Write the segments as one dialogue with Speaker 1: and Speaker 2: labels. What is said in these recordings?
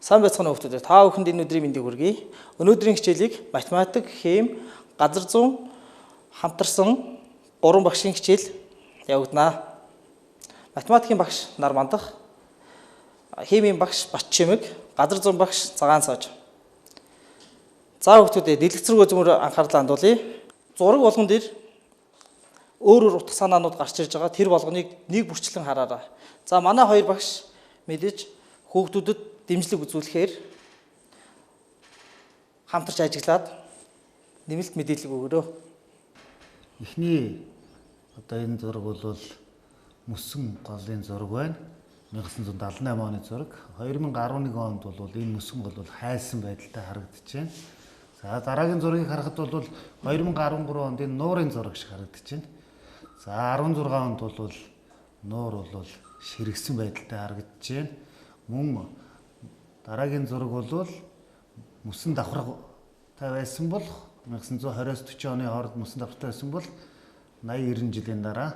Speaker 1: Сайн байцгаана уу хүмүүс. Та бүхэнд энэ өдрийн мэндийг хүргэе. Өнөөдрийн хичээлийг математик, хим, газар зүйн хамтарсан 3 багшийн хичээл явагдана. Математикийн багш Нар Мандах, химийн багш Бат Чимэг, газар зүйн багш Цагаан Цааж. За хүмүүстээ дэлгэцрүүгөө зөвхөн анхаарлаа хандуулъя. Зураг болгон дээр өөр утга санаанууд гарч ирж байгаа. Тэр болгоныг нэг бүрчлэн хараарай. За манай хоёр багш мэдээж хүүхдүүдэд дэмжлэг үзүүлэхээр хамтарч ажиглаад нэмэлт мэдээлэл өгөөрэй.
Speaker 2: Эхний одоо энэ зураг бол мөсөн голын зураг байна. 1978 оны зураг. 2011 онд бол энэ мөсөн гол бол хайлсан байдалтай харагдаж байна. За дараагийн зургийг харахад бол 2013 онд энэ нуурын зураг шиг харагдаж байна. За 16 онд бол нуур бол ширэгсэн байдалтай харагдаж байна. Мөн дараагийн зураг бол мөсөн давхартай байсан бол 1920-с 40 оны хооронд мөсөн давхартай байсан бол 80-90 жилийн дараа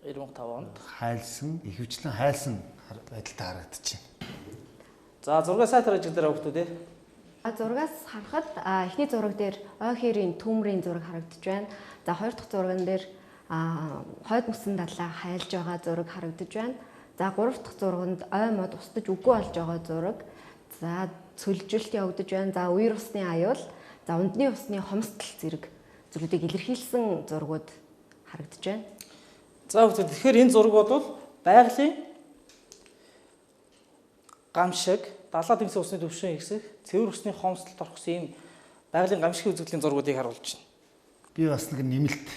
Speaker 1: 95 онд
Speaker 2: хайлсан, ихэвчлэн хайлсан байдалтай харагдаж байна.
Speaker 1: За зургаа сайтар ажиглаарай хүмүүстээ.
Speaker 3: Зургаас харахад эхний зураг дээр ой хэрийн төмрийн зураг харагдаж байна. За хоёр дахь зурган дээр хойд мөсөн далаа хайлж байгаа зураг харагдаж байна. За гурав дахь зурганд ой мод устдаж үгүй болж байгаа зураг. За цөлжилт явагдаж байна. За үер усны аюул, за ундны усны хомсдол зэрэг зүйлүүдийг илэрхийлсэн зургууд харагдаж байна.
Speaker 1: За хүмүүстээ тэгэхээр энэ зураг бол байгалийн гамшиг, далаа тэмцэх усны төвшин ихсэх, цэвэр усны хомсдолд орох ийм байгалийн гамшигын үзэгдлийн зургуудыг харуулж байна.
Speaker 2: Би бас нэг нэмэлт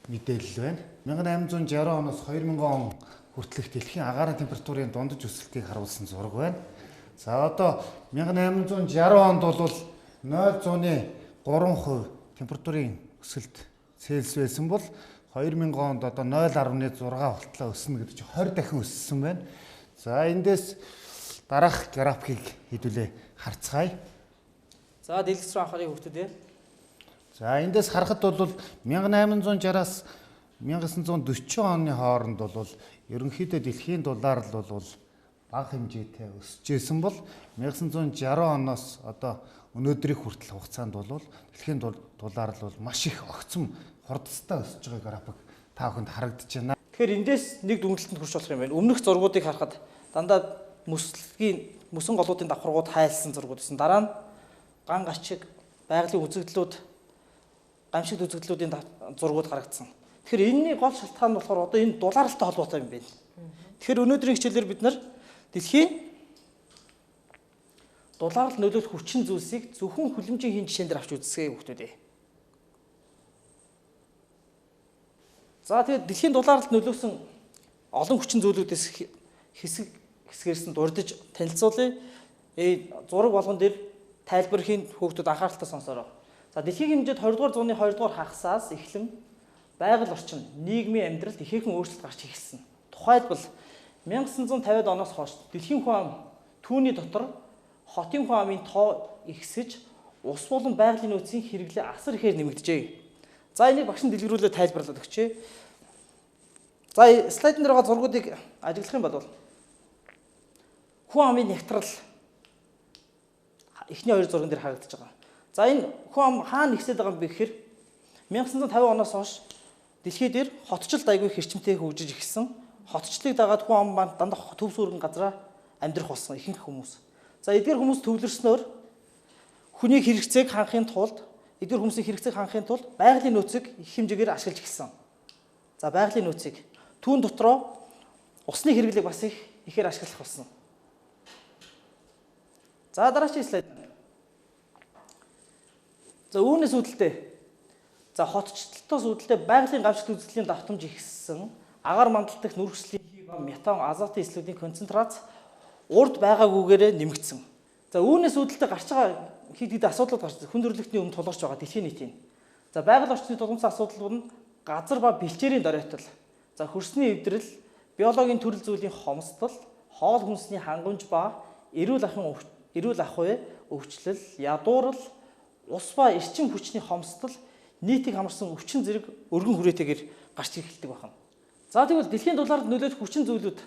Speaker 2: мэдээлэл байна. 1860 оноос 2000 он хүртэлх дэлхийн агаарын температурын дундаж өсөлтийг харуулсан зураг байна. За одоо 1860 онд бол 0.3% температурын өсөлт Цельс байсан бол 2000 онд одоо 0.6 болтлоо өснө гэдэг чинь 20 дахин өссөн байна. За эндээс дараах графикийг хэдүүлээ харцгаая.
Speaker 1: За дэлгэц рүү анхаарыг хүмүүстээ.
Speaker 2: За эндээс харахад бол 1860-аас 1940 оны хооронд бол ерөнхийдөө дэлхийн дулаар л бол бага хэмжээтэй өсөж исэн бол 1960 оноос одоо өнөөдрийг хүртэл хугацаанд бол дэлхийн дулаар л маш их огцом хурдтай өсөж байгаа график та бүхэнд харагдаж байна.
Speaker 1: Тэгэхээр эндээс нэг дүгнэлтэнд хүрч болох юм байна. Өмнөх зургуудыг харахад дандаа мөсөн голуудын давхаргууд хайлсан зургууд байсан. Дараа нь ган гачиг, байгалийн үзэгдлүүд, гамшигт үзэгдлүүдийн зургууд харагдсан. Тэгэхээр энэний гол шалтгаан нь болохоор одоо энэ дулаалтай холбоотой юм байна. Тэгэхээр өнөөдрийн хичээлээр бид нар дэлхийн дулаалд нөлөөлөх хүчин зүйлсийг зөвхөн хүлэмжийн хийн жишээн дээр авч үзсгээ хүмүүстээ. За тэгээд дэлхийн дулаалд нөлөөсөн олон хүчин зүйлүүдээс хэсгээрс нь дурдж танилцуулъя. Зураг болгон дээр тайлбар хийн хүүхдүүд анхааралтай сонсороо. За дэлхийн хэмжээнд 20 дугаар зууны 2 дугаар хагасаас эхлэн байгаль орчин, нийгмийн амьдралд ихээхэн өөрчлөлт гарч эхэлсэн. Тухайлбал 1950-ад оноос хойш дэлхийн хүн ам түүний дотор хотын хүн амын тоо ихсэж, ус болон байгалийн нөөцийн хэрэглээ асар ихээр нэмэгдэжээ. За энийг багш нь дэлгэрүүлээд тайлбарлаад өгчээ. За слайдн дээр байгаа зургуудыг ажиглах юм бол хүн амын нягтрал эхний хоёр зурган дээр харагдаж байгаа. За энэ хүн ам хаана ихсээд байгаа юм бэ гэхээр 1950 оноос хойш дэлхий дээр хотчлд аягүй хэрчмтэй хөгжиж эхэлсэн. Хотчлыг дагаад хүн ам маань дандаа төв сүргэн газараа амьдрах болсон ихэнх хүмүүс. За эдгээр хүмүүс төвлөрснөөр хүний хэрэгцээг хангахын тулд байгалийн нөөцийг их хэмжээгээр ашиглаж эхэлсэн. За байгалийн нөөцийг түүн дотроо усны хэрэглээг бас ихээр ашиглах болсон. За дараагийн слайд. За үүнээс үүдэлтэй. За хотчлолтоос үүдэлтэй байгалийн гамшигт үзэгдлийн давтамж ихссэн. Агаар мандал дэх нүргэслийн хий, метан, азотын эслүүдийн концентрац урд байгаагүйгээрээ нэмэгдсэн. За үүнээс үүдэлтэй гарч байгаа хэд асуудлууд гарч хүндрэлтний өмнө тулгарч байгаа дэлхийн нийтийн. За байгаль орчны тулгымсан асуудлууд нь газар ба бэлчээрийн доройтол, за хөрсний эвдрэл, биологийн төрөл зүйлийн хомсдол, хоол хүнсний хангамж ба эрүүл ахуй өвчлөл, ядуурл, ус ба эрчим хүчний хомсдол, нийтийг хамарсан өвчин зэрэг өргөн хүрээтэйгээр гарч эхэлдэг байна. За тэгвэл дэлхийн дулаалд нөлөөлөх хүчин зүйлүүд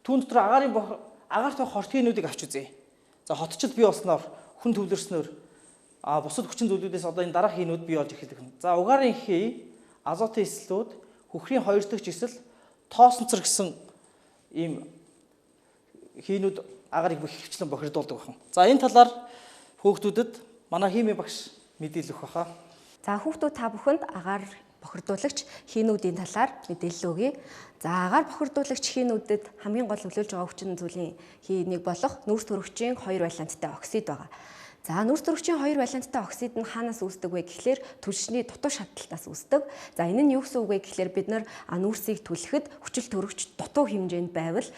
Speaker 1: түүн дотор агаарт байх хортхийнүүдийг авч үзье. За хотчид бий болсноор хүн төвлөрснөөр бусад хүчин зүйлүүдээс одоо энэ дараах хийнүүд бий болж эхэлдэг. За угаарын хий, азотын эслүүд, хөхрийн 2 дахь эсэл, тоосонцор гэсэн ийм хийнүүд агаарыг хөвчлэн бохирдуулдаг байна. За энэ талаар хүүхдүүдэд манай химийн багш мэдээлэл өгөх баха.
Speaker 3: За хүүхдүүд та бүхэнд агаар бохирдуулагч хийнүүдийн талаар мэдээлэл өгье. За агаар бохирдуулагч хийнүүдэд хамгийн гол нөлөөлж байгаа хүчин зүйлийн хий нэг болох нүүрс төрөгчийн 2 валенттай оксид байгаа. За нүүрс төрөгчийн 2 валенттай оксид нь хаанаас үүсдэг вэ гэхлээр түлшний дутуу шатлалтаас үүсдэг. За энэ нь юу гэсэн үг вэ гэхлээр бид нар нүүрсийг түлхэхэд хүчил төрөгч дутуу хэмжээнд байвал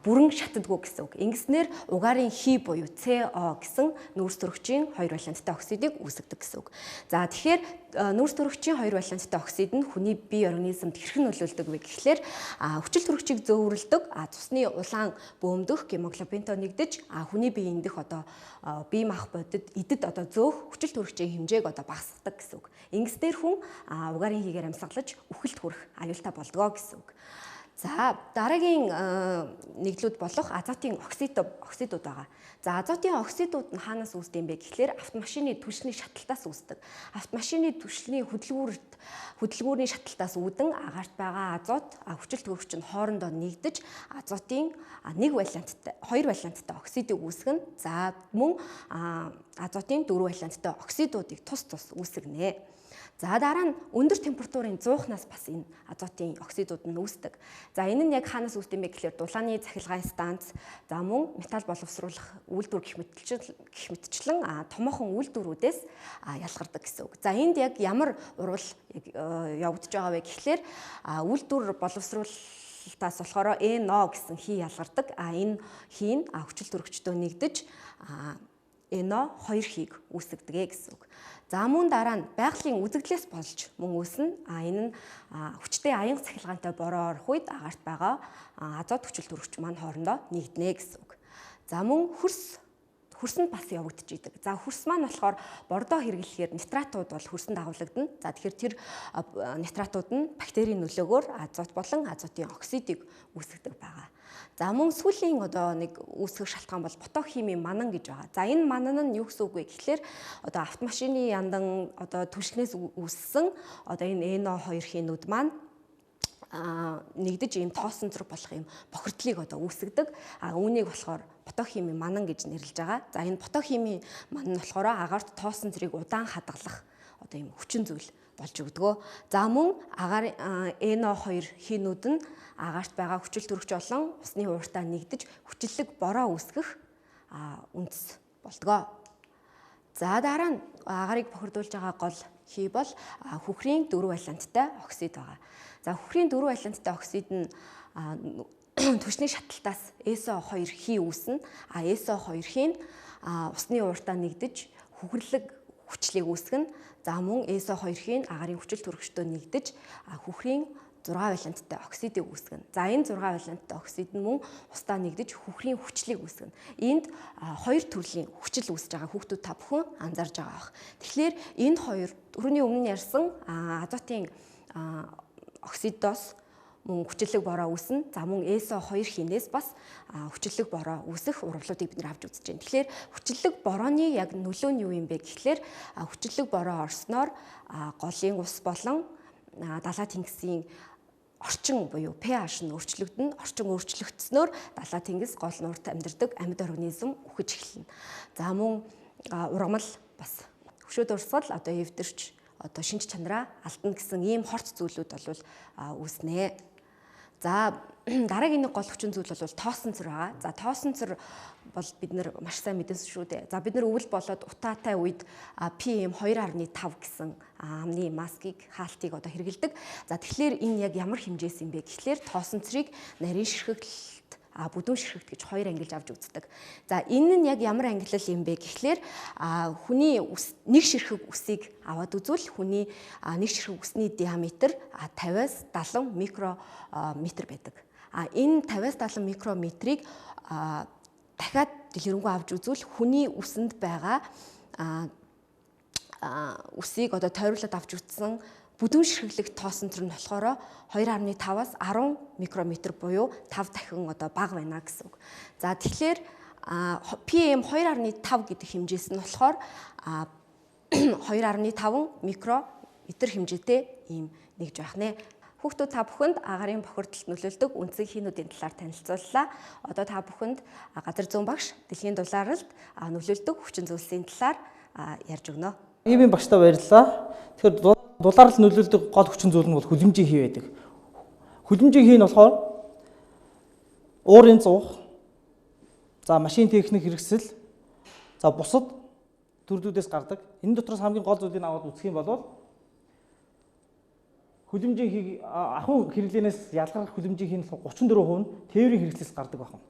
Speaker 3: бүрэн шатдаггүй гэсэн үг. Ингэснээр угаарын хий буюу CO гэсэн нүүрс төрөгчийн 2 валенттай оксидыг үүсгэдэг гэсэн үг. За тэгэхээр нүүрс төрөгчийн 2 валенттай оксид нь хүний бие организмд хэрхэн нөлөөлдөг вэ гэхлээр хүчил төрөгчийг зөөвөрлөдөг, цусны улаан бөөмдөх гемоглобинтой нэгдэж хүний биеийн дэх одоо бие махбодод идэд одоо зөөх хүчил төрөгчийн хэмжээг одоо багасгадаг гэсэн үг. Ингэснээр хүн угаарын хийгээр амьсгалж үхэлд хүрэх аюултай болдгоо гэсэн үг. За дараагийн нэглүүд болох азотын оксидууд байгаа. За азотын оксидууд нь хаанаас үүсдэг юм бэ гэхлээр автомашины түлшний шаталтаас үүсдэг. Автомашины түлшний хөдөлгүүрийн шаталтаас үүдэн агаарт байгаа азот хүчил төрөгч нь хоорондоо нэгдэж азотын 2 валенттай оксидыг үүсгэнэ. За мөн азотын 4 валенттай оксидуудыг тус үүсгэнэ. За дараа нь өндөр температурын зуухнаас бас энэ азотын оксидууд нь үүсдэг. За энэ нь яг хаанаас үүсдэг юм бэ гэхлээр дулааны цахилгаан станц, за мөн металл боловсруулах үйлдвэр гэх мэтчлэн томоохон үйлдвэрүүдээс ялгардаг гэсэн үг. За энд яг ямар урвал явагдаж байгаа вэ гэхлээр үйлдвэр боловсруулалтаас болохоор NO гэсэн хий ялгардаг. Энэ хий нь хүчил төрөгчдөө нэгдэж NO 2 хийг үүсгэдэг гэсэн үг. За мөн дараа нь байгалийн үзэгдлээс болж мөн үүснэ. Энэ нь хүчтэй аян цахилгаантай бороо орох үед агаарт байгаа азот хүчил төрөгч маань хоорондоо нэгднэ гэсэн үг. За мөн хөрсөнд бас явагдаж идэг. За хөрс маань болохоор бордоо хэрэглэхээр нитратууд бол хөрсөнд агуулгадана. За тэгэхээр тэр нитратууд нь бактерийн нөлөөгөөр азот болон азотын оксидыг үүсгэдэг байгаа. За мөн сүүлийн одоо нэг үүсгэх шалтгаан бол ботохимийн манан гэж байгаа. За энэ манан нь юу гэсэн үг вэ гэхлээр одоо автомашины яндан одоо түлшнээс үүссэн одоо энэ NO2 хийнүүд маань нэгдэж ийм тоосонцор болох ийм бохирдлыг одоо үүсгэдэг. Үүнийг болохоор ботохимийн манан гэж нэрлэж байгаа. За энэ ботохимийн манан нь болохоор агаарт тоосонцорыг удаан хадгалах одоо ийм хүчин зүйл болж өгдөгөө. За мөн агаар NO2 хийнүүд нь агаарт байгаа хүчил төрөгч болон усны ууртаа нэгдэж хүчлэг бороо үүсгэх үндэс болдгоо. За дараа нь агаарыг бохирдуулж байгаа гол хий бол хөхрийн 4 валенттай оксид байгаа. За хөхрийн 4 валенттай оксид нь түлшний шаталтаас SO2 хий үүснэ. SO2 хий нь усны ууртаа нэгдэж хөхрлөг хүчлийг үүсгэнэ. За мөн SO2 хий нь агаарын хүчил төрөгчдөө нэгдэж хөхрийн 6 валенттай оксидыг үүсгэнэ. За энэ 6 валенттай оксид нь мөн устдаа нэгдэж хөхрийн хүчлийг үүсгэнэ. Энд 2 төрлийн хүчил үүсэж байгаа хүүхдүүд та бүхэн анзаарж байгаа бах. Тэгэхээр энэ 2 түрүүний өмнө ярьсан азотын оксидоос мөн хүчлэг бороо үүснэ. За мөн SO2 хийнээс бас хүчлэг бороо үүсэх урвалуудыг бид нар авч үзэж байна. Тэгэхээр хүчлэг борооны яг нөлөө нь юу юм бэ гэхлээр хүчлэг бороо орсноор голын ус болон далай тэнгисийн орчин буюу pH нь өөрчлөгдөн. Орчин өөрчлөгдснөөр далай тэнгис гол нуурт амьдардаг амьд организм үхэж эхэлнэ. За мөн ургамал бас хөшөөд урсгал одоо эвдэрч одоо шинж чанараа алдна гэсэн ийм хорт зүйлүүд бол үүснэ. За дараагийн нэг гол хүчин зүйл бол тоосонцор байгаа. За тоосонцор бол бид нар маш сайн мэдэн шүү дээ. За бид нар өвөл болоод утаатай үед PM 2.5 гэсэн амны маскыг хаалтыг одоо хэрэгэлдэг. За тэгэхээр энэ яг ямар хэмжээс юм бэ гэхлээр тоосонцорыг нарийн ширхэгт бүдүүн ширхэгт гэж хоёр ангилж авч үздэг. За энэ нь яг ямар ангилал юм бэ гэхлээр хүний нэг ширхэг үсийг аваад үзвэл хүний нэг ширхэг үсний диаметр 50-аас 70 микрометр байдаг. Энэ 50-70 микрометрийг дахиад дэлгэрэнгүй авч үзвэл хүний үсэнд байгаа үсийг одоо тойруулаад авч үзсэн бүдүүн ширхэглэх тоосонтор нь болохоор 2.5-аас 10 микрометр буюу 5 дахин одоо бага байна гэсэн үг. За тэгэхээр PM 2.5 гэдэг хэмжээс нь болохоор 2.5 микрометр хэмжээтэй ийм нэгж байх нэ. Хүүхдүүд та бүхэнд агарын бохирдолд нөлөөлдөг үндсэн хийнүүдийн талаар танилцууллаа. Одоо та бүхэнд газар зүүн багш дэлхийн дулаалд нөлөөлдөг хүчин зүйлсийн талаар ярьж өгнө.
Speaker 1: Ивэн багштай баярлалаа. Тэгэхээр дулаалд нөлөөлдөг гол хүчин зүйл нь бол хүлэмжийн хий байдаг. Хүлэмжийн хий нь болохоор уурын зуух, за машин техник хэрэгсэл, за бусад төрлүүдээс гардаг. Энэ дотроос хамгийн гол зүйлийг аваад үзэх юм бол хүлэмжийн хийг ахуйн хэрэглэнээс ялгарх хүлэмжийн хий нь 34% нь тээврийн хэрэгслээс гардаг байна.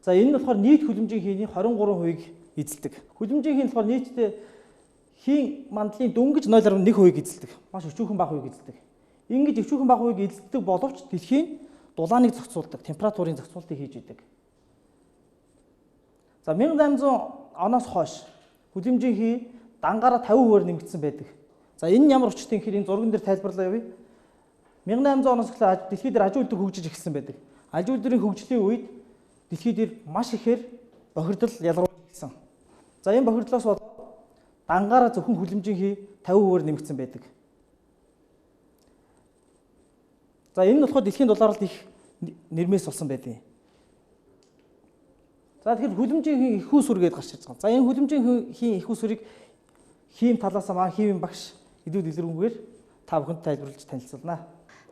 Speaker 1: За энэ нь болохоор нийт хүлэмжийн хийний 23%-ийг эзэлдэг. Хүлэмжийн хий нь болохоор нийтдээ хийн мандлын дөнгөж 0.1%-ийг эзэлдэг. Маш өчүүхэн бага хувийг эзэлдэг. Ингэж өчүүхэн бага хувийг эзэлдэг боловч дэлхийн дулааныг зохицуулдаг, температурын зохицуултыг хийж идэг. За 1800 оноос хойш хүлэмжийн хий дангаараа 50%-аар нэмэгдсэн байдаг. За энэ нь ямар учиртай гэхээр энэ зурган дээр тайлбарлаа явъя. 1800 оноос эхлээд дэлхий дээр аж үйлдвэр хөгжиж эхэлсэн байдаг. Аж үйлдвэрийн хөгжлийн үед дэлхий дээр маш ихээр бохирдол ялгарч эхэлсэн. За энэ бохирдлоос болоод дангаараа зөвхөн хүлэмжийн хий 50%-аар нэмэгдсэн байдаг. За энэ нь болохоор дэлхийн дулаалд их нэрмээс болсон байдаг. За тэгэхээр хүлэмжийн хий их усүр гэдээ гарч ирж байгаа. За энэ хүлэмжийн хий их усүрийг хийм талаас маань хийм багш илүү дэлгэрэнгээр та бүхэнд тайлбарлаж танилцуулнаа.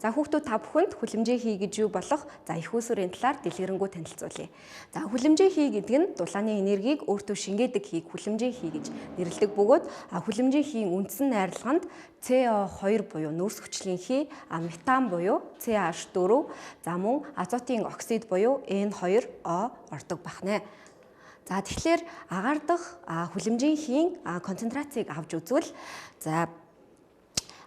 Speaker 3: За хүүхдүүд та бүхэнд хүлэмжийн хий гэж юу болох за их усүрийн талаар дэлгэрэнгүй танилцуулъя. За хүлэмжийн хий гэдэг нь дулааны энергийг өөртөө шингээдэг хийг хүлэмжийн хий гэж нэрлэдэг бөгөөд хүлэмжийн хийн үндсэн найрлаганд CO2 буюу нүүрс хүчлийн хий, метан буюу CH4, за мөн азотын оксид буюу N2O ордог бахнэ. За тэгэхээр агаар дахь хүлэмжийн хийн концентрацийг авч үзвэл за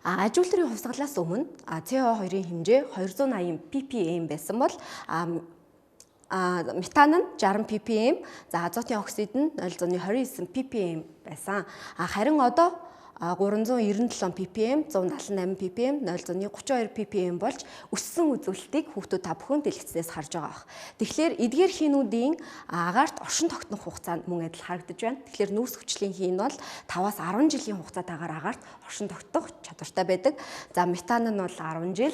Speaker 3: аж үйлдвэрийн хувьсгалаас өмнө CO2-ийн хэмжээ 280 ppm байсан бол метан нь 60 ppm, за азотын оксид нь 0.29 ppm байсан. Харин одоо 397 ppm, 178 ppm, 0.32 ppm болж өссөн үзүүлэлтийг хүүхдүүд та бүхэн дэлгэцнээс харж байгаа бах. Тэгэхээр эдгээр хийнүүдийн агаарт оршин тогтнох хугацаанд мөн адил харагдаж байна. Тэгэхээр нүүрс хүчлийн хийн бол 5-аас 10 жилийн хугацаатаагаар агаарт оршин тогтнох чадвартай байдаг. За метан нь бол 10 жил,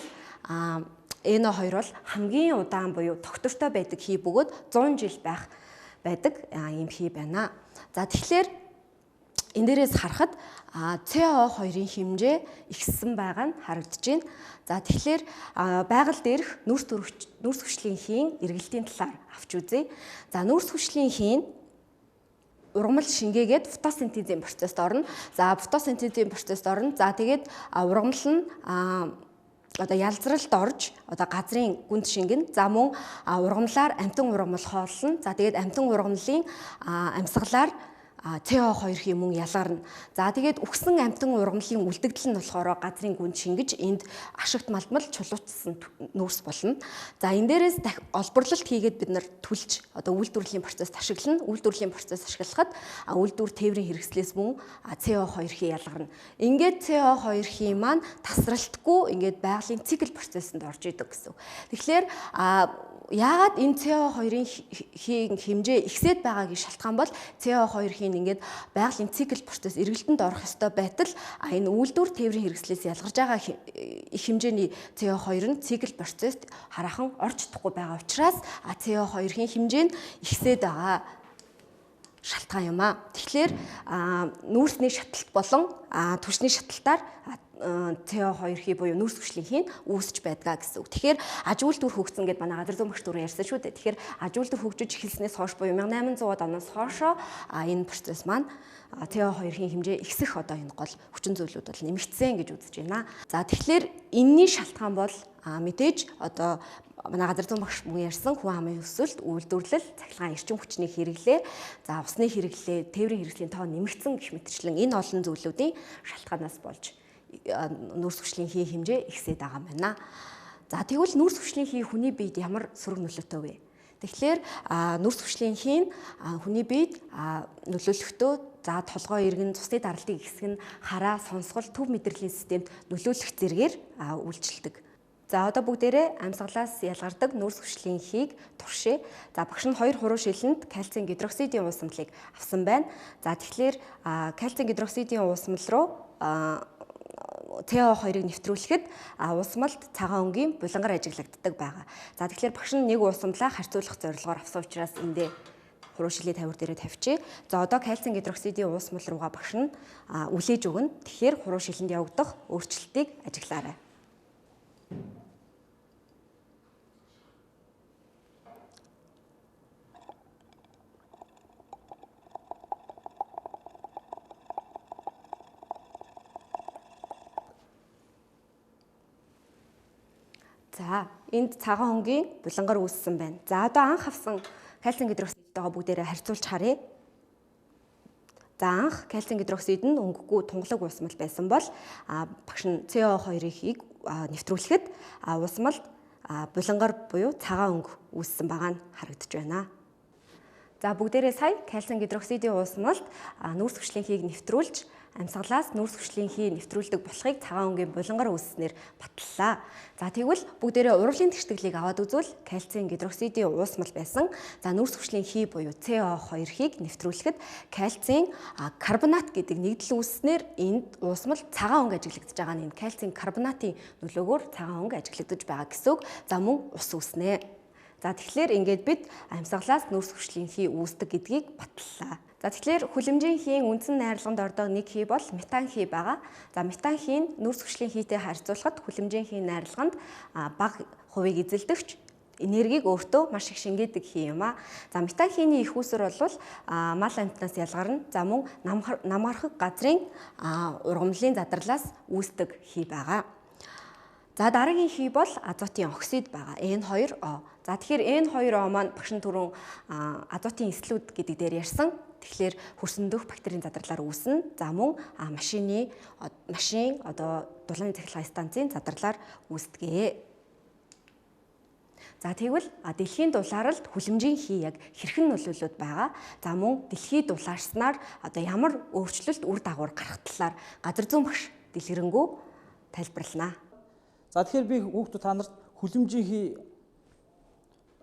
Speaker 3: NO2 бол хамгийн удаан буюу тогтвортой байдаг хий бөгөөд 100 жил байх байдаг ийм хий байна. За тэгэхээр энэ дээрээс харахад CO2-ийн хэмжээ ихссэн байгаа нь харагдаж байна. За тэгэхээр байгаль дээрх нүүрс хүчлийн хийн эргэлтийн талаар авч үзье. За нүүрс хүчлийн хийн ургамал шингээгээд фотосинтезийн процесст орно. За фотосинтезийн процесст орно. За тэгээд ургамал нь одоо ялзралд орж одоо газрын гүнд шингэн, за мөн ургамлаар амтан ургамал хооллоно. За тэгээд амтан ургамлын амьсгалаар CO2 хий мөн ялгарна. За тэгээд үхсэн амтан ургамлын үлдэгдэл нь болохоор газрын гүнд шингэж энд ашигт мaldмал чулуучсан нүүрс болно. За энэ дээрээс олборлолт хийгээд бид нар түлж одоо үйлдвэрлэлийн процесс ашиглана. Үйлдвэрлэлийн процесс ашиглахад үйлдвэр тээврийн хэрэгслээс мөн CO2 хий ялгарна. Ингээд CO2 хий маань тасралтгүй ингээд байгалийн цикл процессанд орж идэг гэсэн. Тэгэхээр яагаад энэ CO2-ийн хийн хэмжээ ихсээд байгаагийн шалтгаан бол CO2 хийн ингээд байгалийн цикл процесс эргэлтэнд орох ёстой байтал энэ үйлдвэр тээврийн хэрэгслээс ялгарч байгаа их хэмжээний CO2 нь цикл процесст хараахан орж чадахгүй байгаа учраас CO2 хийн хэмжээ нь ихсээд байгаа шалтгаан юм а. Тэгэхээр нүүрсний шаталт болон түвшний шаталтаар CO2 хий буюу нүүрс хүчлийн хийн үүсэж байдгаа гэсэн үг. Тэгэхээр аж үйлдвэр хөгжсөн гэдээ манай газар зүүн багш түрүү ярьсан шүү дээ. Тэгэхээр аж үйлдвэр хөгжиж эхэлснээс хойш буюу 1800-аад оноос хойшоо энэ процесс маань CO2 хийн хэмжээ ихсэх одоо энэ гол хүчин зүйлүүд бол нэмэгдсэн гэж үзэж байна. За тэгэхээр энэний шалтгаан бол мэдээж одоо манай газар зүүн багш мөн ярьсан хүн амын өсөлт, үйлдвэрлэл, цахилгаан эрчим хүчний хэрэглээ, за усны хэрэглээ, тээврийн хэрэгслийн тоо нэмэгдсэн гэх мэтчлэн энэ олон зүйлүүдийн шалтгаанаас болж нүүрс хүчлийн хий хэмжээ ихсээд байгаа юм байна. За тэгвэл нүүрс хүчлийн хий хүний биед ямар сөрөг нөлөөтэй вэ? Тэгэхээр нүүрс хүчлийн хий хүний биед нөлөөлөхдөө за толгой иргэн, цусны даралтын хэсэг нь хараа, сонсгол, төв мэдрэлийн системд нөлөөлөх зэргээр үйлчилдэг. За одоо бүгдээрээ амьсгалаас ялгардаг нүүрс хүчлийн хийг туршия. За багш нь 2 хуруу шилэнд кальцийн гидроксидын уусамлыг авсан байна. За тэгэхээр кальцийн гидроксидын уусмал руу CO2-ыг нэвтрүүлэхэд уусмалд цагаан өнгийн булангаар ажиглагддаг байгаа. За тэгэхээр багш нь нэг уусамлаа харьцуулах зорилгоор авсан учраас эндээ хуруу шилийн тавир дээрээ тавьчих. За одоо кальцийн гидроксидын уусмал руугаа багш нь үлээж өгнө. Тэгэхээр хуруу шилэнд явагдах өөрчлөлтийг ажиглаарай. За энд цагаан өнгийн булангаар үүссэн байна. За одоо анх авсан кальцийн гидроксидтэйгээ бүгдээрээ харьцуулж харъя. За анх кальцийн гидроксид нь өнгөгүй тунгалаг уусмал байсан бол багш нь CO2-ыг нэвтрүүлэхэд уусмалд булангаар буюу цагаан өнгө үүссэн байгаа нь харагдаж байна. За бүгдээрээ сая кальцийн гидроксидын уусмалд нүүрс хүчлийн хийг нэвтрүүлж амьсгалаас нүүрс хүчлийн хий нэвтрүүлдэг болохыг цагаан өнгийн булангаар үүсснээр батллаа. За тэгвэл бүгдээрээ урвалын тэгштгэлийг аваад үзвэл кальцийн гидроксидын уусмал байсан. За нүүрс хүчлийн хий буюу CO2-ыг нэвтрүүлэхэд кальцийн карбонат гэдэг нэгдэл үүсснээр энд уусмал цагаан өнгө ажиглагдаж байгаа нь энэ кальцийн карбонатын нөлөөгөөр цагаан өнгө ажиглагдаж байгаа гэсэн үг. За мөн ус үүснэ. За тэгэхээр ингээд бид амьсгалаас нүүрс хүчлийн хий үүсдэг гэдгийг батллаа. За тэгэхээр хүлэмжийн хийн үндсэн найрлаганд ордог нэг хий бол метан хий байгаа. За метан хий нь нүүрс хүчлийн хийтэй харьцуулахад хүлэмжийнхийн найрлаганд бага хувийг эзэлдэгч энергийг өөртөө маш их шингээдэг хий юм а. За метан хийний их үүсвэр бол мал амьтнаас ялгарна. За мөн намгархаг газрын ургамлын задарлаас үүсдэг хий байгаа. За дараагийн хий бол азотын оксид байгаа. N2O. За тэгэхээр N2O маань багш нь түрүүн азотын эслүүд гэдэг дээр ярьсан. Тэгэхээр хөрсөн дөх бактерийн задралаар үүснэ. За мөн машин одоо дулааны цахилгаан станцын задралаар үүсдэгэ. За тэгвэл дэлхийн дулаалд хүлэмжийн хий яг хэрхэн нөлөөлөд байгаа. За мөн дэлхий дулаарснаар одоо ямар өөрчлөлт үр дагавар гарах талаар газар зүйн багш дэлгэрэнгүй тайлбарлана.
Speaker 1: За тэгэхээр би хүүхдүүд та нарт хүлэмжийн хий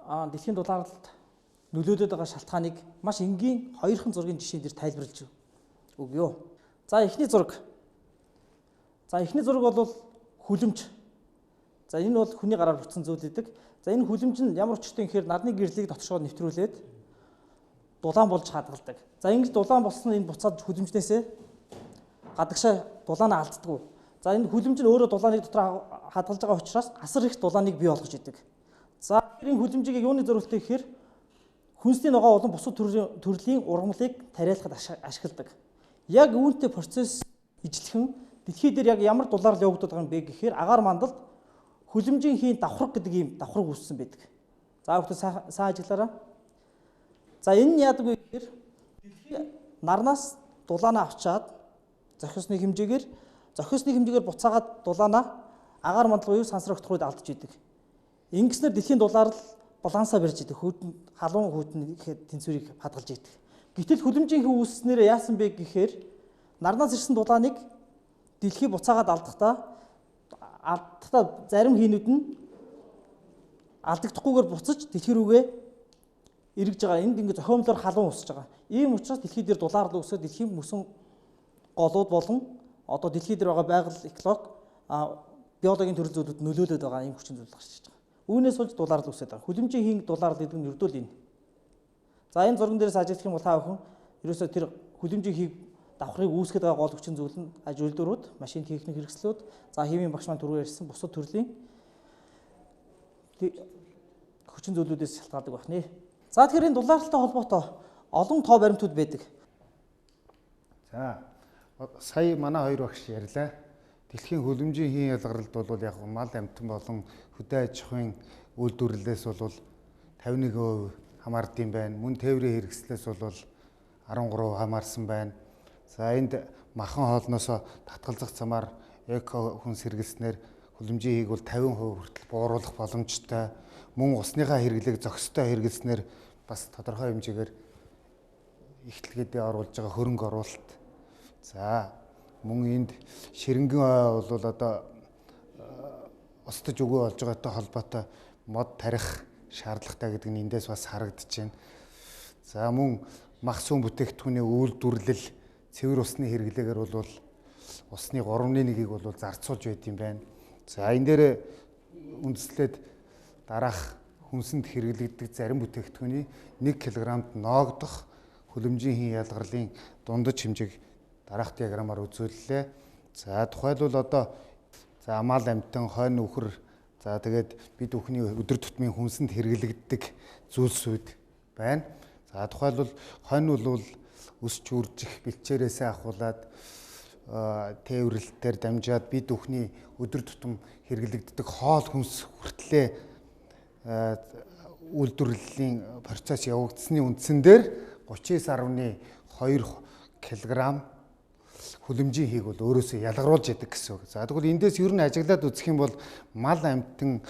Speaker 1: дэлхийн дулаалд нөлөөлөд байгаа шалтгааныг маш энгийн хоёрхан зургийн жишээн дээр тайлбарлаж өгье. За эхний зураг. За эхний зураг бол хүлэмж. За энэ бол хүний гараар бүтсэн зүйл гэдэг. За энэ хүлэмж нь ямар учиртай гэхээр нарны гэрлийг дотоошоо нэвтрүүлээд дулаан болж хадгалдаг. За ингэж дулаан болсон энэ буцаад хүлэмжнээсээ гадагшаа дулаанаа алддаг. За энэ хүлэмж нь өөрөө дулааныг дотор хадгалж байгаа учраас асар их дулааныг бий болгож идэг. За энэ хүлэмжийг юуны зорилттой гэхээр хүнсний ногоо болон бусад төрлийн ургамлыг тариалахад ашигладаг. Яг үүнтэй процесс ижлэхэн дэлхий дээр яг ямар дулаалал явагдаад байгаа юм бэ гэхээр агаар мандалд хүлэмжийн хийн давхраг гэдэг ийм давхраг үүссэн байдаг. За бүгд сайн ажиглаарай. За энэ нь яадаг вэ гэхээр дэлхий нарнаас дулаанаа авчаад зохисны хэмжээгээр буцаагаад дулаанаа агаар мандал буюу сансрагтах үед алдж идэг. Ингэснээр дэлхийн дулаалал балансаа барьж идэг. Халуун хүйтэн тэнцвэрийг хадгалж идэг. Гэтэл хүлэмжийн хий үүсснээр яасан бэ гэхээр нарнаас ирсэн дулааныг дэлхий буцаагаад алдахдаа зарим хийнүүд нь алдагдахгүйгээр буцаж дэлхий рүүгээ эргэж байгаа. Энд ингэ зохиомлоор халуун үүсэж байгаа. Ийм учраас дэлхий дээр дулаалал үүсээд дэлхийн мөсөн голууд болон одоо дэлхий дээр байгаа байгаль экологи биологийн төрөл зүйлүүд нөлөөлөд байгаа ийм хүчин зүйл гарч ирж байгаа. Үүнээс болж дулаалал үүсээд байгаа. Хүлэмжийн хийн дулаалал гэдэг нь ердөө л энэ. За энэ зурган дээрээс ажиглах юм бол та бүхэн ерөөсөө тэр хүлэмжийн хийг давхрыг үүсгэж байгаа гол хүчин зүйл нь үйлдвэрүүд, машин техник хэрэгслүүд, за химийн багш маань түрүү ярьсан бусад төрлийн хүчин зүйлүүдээс шалтгаалдаг байна. За тэгэхээр энэ дулаалалтай холбоотой олон тоо баримтууд байдаг.
Speaker 2: За сая манай хоёр багш ярьлаа. Дэлхийн хүлэмжийн хийн ялгаралд бол яг мал амьтан болон хөдөө аж ахуйн үйлдвэрлэлээс бол 51% хамаардсан байна. Мөн тээврийн хэрэгслээс бол 13% хамаарсан байна. За энд махан хоолноос татгалзах замаар эко хүнс хэрэглэснээр хүлэмжийн хийг бол 50% хүртэл бууруулах боломжтой. Мөн усныхаа хэрэглээг зохистой хэрэглэснээр бас тодорхой хэмжээгээр эхлэгээдээ оруулж байгаа хөрөнгө оруулалт. За мөн энд ширэнгэн ой бол одоо устж өгөө болж байгаатай холбоотой мод тарих шаардлагатай гэдэг нь эндээс бас харагдаж байна. За мөн мах сүм бүтээгдэхүүний үйлдвэрлэл цэвэр усны хэрэглээгээр бол усны 3.1-ийг бол зарцуулж байд юм байна. За энэ дээр үндэслээд дараах хүнсэнд хэрэглэгдэх зарим бүтээгдэхүүний 1 кг-д ноогдох хөлөмжийн хийн ялгарлын дундаж хэмжээг дараах диаграмаар үзүүллээ. За тухайлбал одоо мал амтан, хойно үхэр, за тэгээд бид бүхний өдөр тутмын хүнсэнд хэрэглэгддэг зүйлсүүд байна. За тухайлбал хойно бол өсч үржих бэлчээрээс ахуулаад тээвэрлэлтээр дамжаад бид бүхний өдөр тутам хэрэглэгддэг хоол хүнс хүртлээ үйлдвэрлэлийн процесс явагдсны үндсэн дээр 39.2 кг хөлөмжийн хийг бол өөрөөсөө ялгаруулж яадаг гэсэн үг. За тэгвэл эндээс ер нь ажиглаад үзэх юм бол мал амтан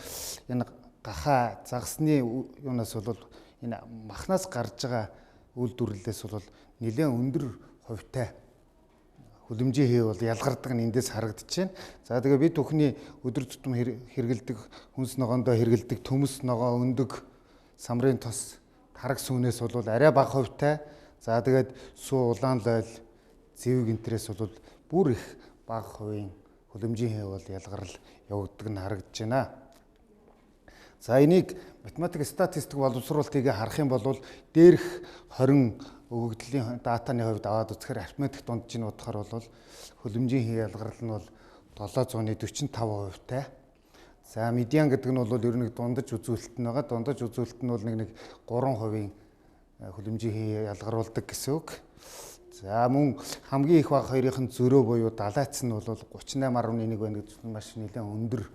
Speaker 2: энэ гахаа загасны юунаас бол энэ махнаас гарч байгаа үйлдвэрлэлээс бол нэлээд өндөр хувьтай хөлөмжийн хий бол ялгардаг нь эндээс харагдаж байна. За тэгээ бид бүхний өдөр тутам хэрэгэлдэг хүнс ногоондоо хэрэгэлдэг төмөс ногоо, өндөг, самрын тос, тараг сүүнээс бол арай бага хувьтай. За тэгээд сүү, улаан лойл, зэвэг энтрээс бол бүр их бага хувийн хөлөмжийн хий бол ялгарл явагддаг нь харагдаж байна. За энийг математик статистик боловсруулалтыг харах юм бол дээрх 20 өгөгдлийн датаны хувьд аваад үзэхээр арифметик дунджийг нь бодохоор бол хөлөмжийн хий ялгарл нь бол 745% тай. За медиан гэдэг нь бол ер нь дундаж үзүүлэлт нь байгаа. Дундаж үзүүлэлт нь бол нэг 3% хөлөмжийн хий ялгаруулдаг гэсэн үг. За мөн хамгийн их бага хоёрын зөрөө буюу далайц нь бол 38.1 байна гэж маш нэлээд өндөр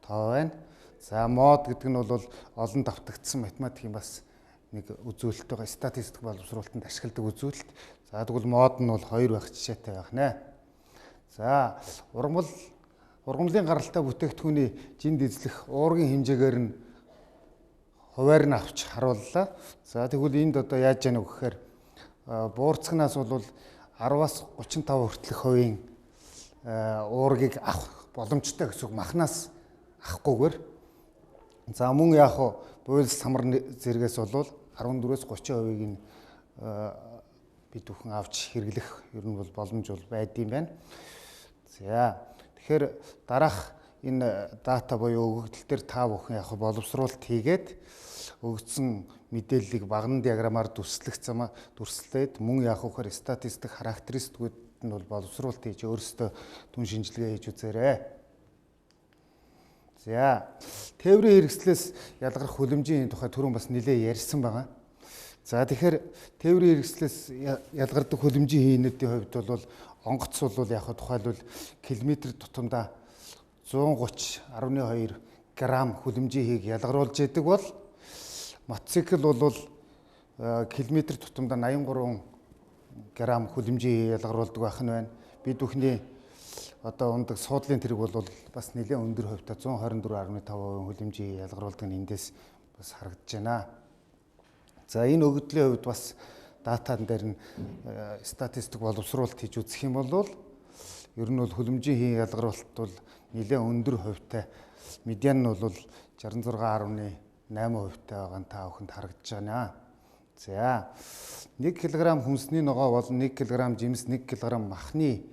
Speaker 2: тоо байна. За мод гэдэг нь бол олон давтагдсан математикийн бас нэг үзүүлэлт байгаа. Статистик боловсруулалтанд ашигладаг үзүүлэлт. За тэгвэл мод нь бол 2 байх жишээтэй байх нэ. За ургамлын гаралтай бүтээгдэхүүний жинд эзлэх уургийн хэмжээгээр нь хуваар нь авч харууллаа. За тэгвэл энд одоо яаж яана вэ гэхээр буурцагнаас бол 10-аас 35 хүртэлх хувийн уургийг авах боломжтой гэсэн үг, махнаас авахгүйгээр. За мөн яг буйлс самар зэрэгээс бол 14-өөс 30%-ийг нь бид бүхэн авч хэрэглэх ер нь бол боломж бол байдсан байна. За тэгэхээр дараах энэ дата буюу өгөгдөл дээр та бүхэн яг боловсруулалт хийгээд өгсөн мэдээллийг багнан диаграмаар дүрслээд мөн яг хөөр статистик характеристикүүд нь бол боловсруулалт хийж өөрсдөө түн шинжилгээ хийж үзээрэй. За тээврийн хэрэгслээс ялгарх хөлөмжийн тухай түрүүн бас нэлээд ярьсан байгаа. За тэгэхээр тээврийн хэрэгслээс ялгардаг хөлөмжийн хийнүүдийн хувьд бол онгоц бол яг тухайлбал километр тутамдаа 130.2 г хөлөмжийн хийг ялгаруулж яадаг бол мотоцикл бол километр тутамдаа 83 г хөлөмжийн ялгаруулдаг байх нь байна. Бид бүхний одоо ундаг суудлын тэрэг бол бас нэлээд өндөр хувьтай 124.5% хөлөмжийн ялгаруулдаг нь эндээс бас харагдаж байна. За энэ өгөгдлийн хувьд бас датан дээр нь статистик боловсруулалт хийж үзэх юм бол ер нь бол хөлөмжийн хий ялгаруулалт бол нэлээд өндөр хувьтай. Медиан нь бол 66.8% байгаа нь та бүхэнд харагдаж байна. За 1 кг хүнсний ногоо бол 1 кг жимс, 1 кг махны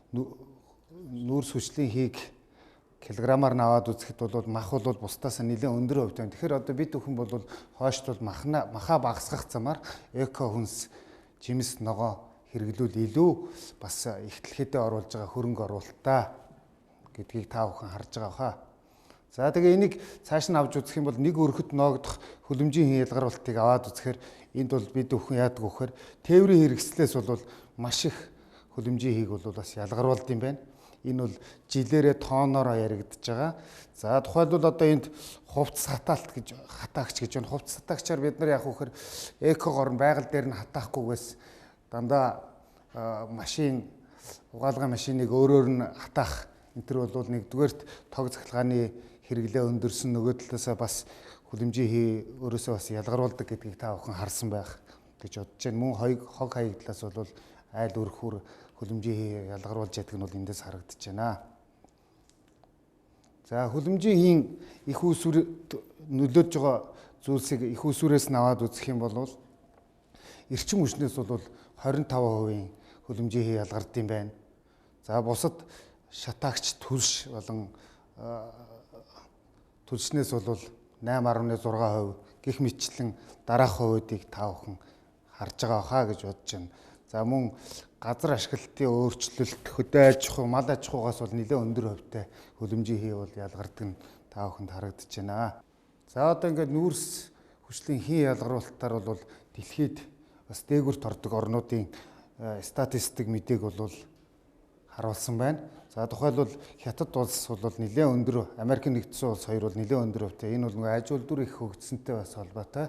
Speaker 2: нүүрс хүчлийн хийг килограммаар наваад үзэхэд бол мах бол бусдаас нэлээд өндөр хувьтай. Тэгэхээр одоо бид бүхэн бол хойшд бол махаа багасгах замаар эко хүнс, жимс, ногоо хэрэглүүл илүү бас ихтлэхэтээ оруулж байгаа хөрөнгө оруулалтаа гэдгийг та бүхэн харж байгаа хаа. За тэгээ энийг цааш нь авч үзэх юм бол нэг өрхөд ноогдох хөлөмжийн ялгаруулалтыг аваад үзэхээр энд бол бид бүхэн яадаг вэ гэхээр тээврийн хэрэгслээс бол маш их хөлөмжийн хийг бол бас ялгаруулд юм байна. Энэ бол жилээрээ тонноороо яригдж байгаа. За тухайлбал одоо энд хувцас хатаагч гэж байна. Хувцас хатаагчаар бид нар яг үхээр экогоор нь байгаль дээр нь хатаахгүйгээс дандаа машин угаалгын машиныг өөрөөр нь хатаах энэ төр бол нэгдүгээрт тог захилгааны хэрэглээ өндөрсөн, нөгөө талаасаа бас хөлөмжийн хий өөрөөсөө бас ялгаруулдаг гэдгийг та бүхэн харсан байх гэж бодож байна. Мөн хог хаяг талаас бол айл өрхүр хүлэмжийн ялгаруулж ядг нь бол эндээс харагдаж байна. За хүлэмжийн их усүр нөлөөж байгаа зүйлсийг их усүрээс наваад үзэх юм бол эрчим хүчнээс бол 25% хүлэмжийн ялгардсан байна. За бусад шатаагч түлш болон түлшнээс бол 8.6% гэх мэтчлэн дараах хувьдыг та бүхэн харж байгаа хаа гэж бодож байна. За мөн газар ашиглалтын өөрчлөлт, хөдөө аж ахуй, мал аж ахуйгаас бол нэлээд өндөр хувьтай хүлэмжийн бол ялгардаг нь та бүхэнд харагдаж байна. За одоо ингээд нүүрс хүчлийн хийн ялгаруулалтаар бол дэлхийд бас дээгүрт ордог орнуудын статистик мэдээг бол харуулсан байна. За тухайлбал Хятад улс бол нэлээд өндөр, Америк нэгдсэн улс хоёр бол нэлээд өндөр хувьтай. Энэ бол нөгөө аж үйлдвэр их хөгжсөнтэй бас холбоотой.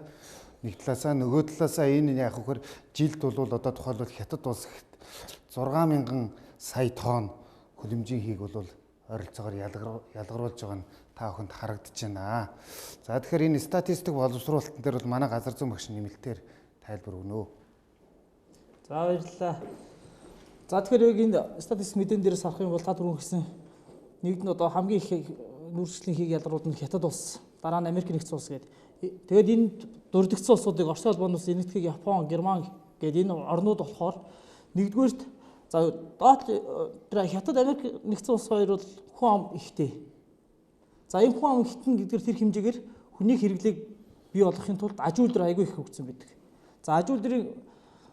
Speaker 2: Нэг талаасаа нөгөө талаасаа энэ яг хөөр жилд бол одоо тухайлбал Хятад улс 6,000 сая тонн хүлэмжийн хийг бол ойролцоогоор ялгаруулж байгаа нь та бүхэнд харагдаж байна. За тэгэхээр энэ статистик боловсруулалтын дээр бол манай газар зүйн багш нэмэлтээр тайлбар өгнө.
Speaker 1: За баярлалаа. За тэгэхээр яг энэ статистик мэдэн дээрээс харах юм бол та түрүүн хэлсэн нэгд нь одоо хамгийн их нүүрслийн хийг ялгаруулна Хятад улс, дараа нь Америк нэгдсэн улс гэдэг. Тэгээд энэ дурддагцсан улсуудыг Оросын холбооноос энэтхэг Япон, Герман гэдэг энэ орнууд болохоор нэгдүгээрт за доод тэр Хятад, Америк нэгдсэн улс хоёр бол хүн ам ихтэй. За энэ хүн ам ихтэн гэдгээр тэр хэмжээгээр хүний хэрэглээг бий болгохын тулд аж үйлдвэр айгүй их хөгжсөн байдаг. За аж үйлдвэрийн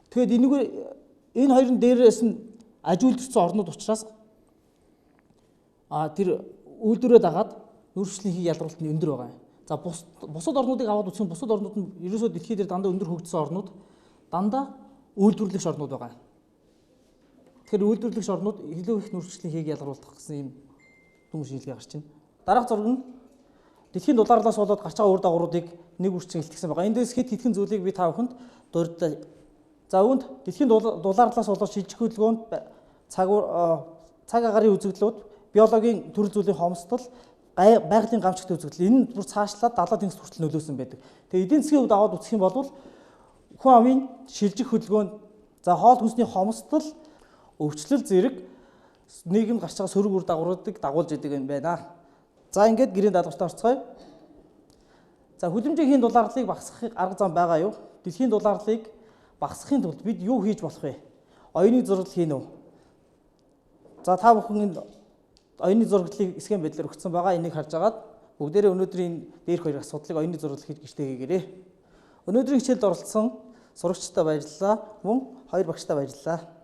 Speaker 1: тэгээд энэ хоёрын дээрээс нь аж үйлдвэрсэн орнууд учраас тэр үйлдвэрээ дагаад нүүрслийн хийг ялгаруулалт нь өндөр байгаа юм. За бусад орнуудыг аваад үзсэн бусад орнууд нь ерөөсөө дэлхийд дандаа өндөр хөгжсөн орнууд дандаа үйлдвэрлэгч орнууд байгаа. Тэгэхээр үйлдвэрлэгч орнууд илүү их нүүрслийн хийг ялгаруулах гэсэн юм дүн шийдлээ гарч байна. Дараах зураг нь дэлхийн дулаарлаас болоод гарч байгаа үр дагавруудыг нэг үрчилж илтгэсэн байгаа. Эндээс хэд хэдхэн зүйлийг би та бүхэнд дурдлаа. За үүнд дэлхийн дулаарлаас болоод шилжих хөдөлгөөнд цаг агарын үзэгдлүүд, биологийн төрөл зүйлийн хомсдол, байгалийн гамшигт үзэгдэл энэ бүр цаашлаад далаад тэнгис хүртэл нөлөөсөн байдаг. Тэгээ эдийн засгийн хувьд аваад үзэх юм бол хүн амын шилжих хөдөлгөөнд за хоол хүнсний хомсдол, өвчлөл зэрэг нийгэмд гарч байгаа сөрөг үр дагавруудыг дагуулж идэг юм байна. За ингээд гэрийн даалгавртаа орцгоё. За хүлэмжийн хийн дулаарлыг багасгахын арга зам байгаа юу? Дэлхийн дулаарлыг багасгахын тулд бид юу хийж болох вэ? Оюуны зураглал хийнэ үү? За та бүхэн энэ оюуны зураглалыг схем байдлаар өгсөн байгаа. Энийг харж агаад бүгдээрээ өнөөдрийн дээрх хоёр асуудлыг оюуны зураглал хийж гэртээ хийгээрэй. Өнөөдрийн хичээлд оролцсон сурагчдаа баярлалаа. Мөн хоёр багштай баярлалаа.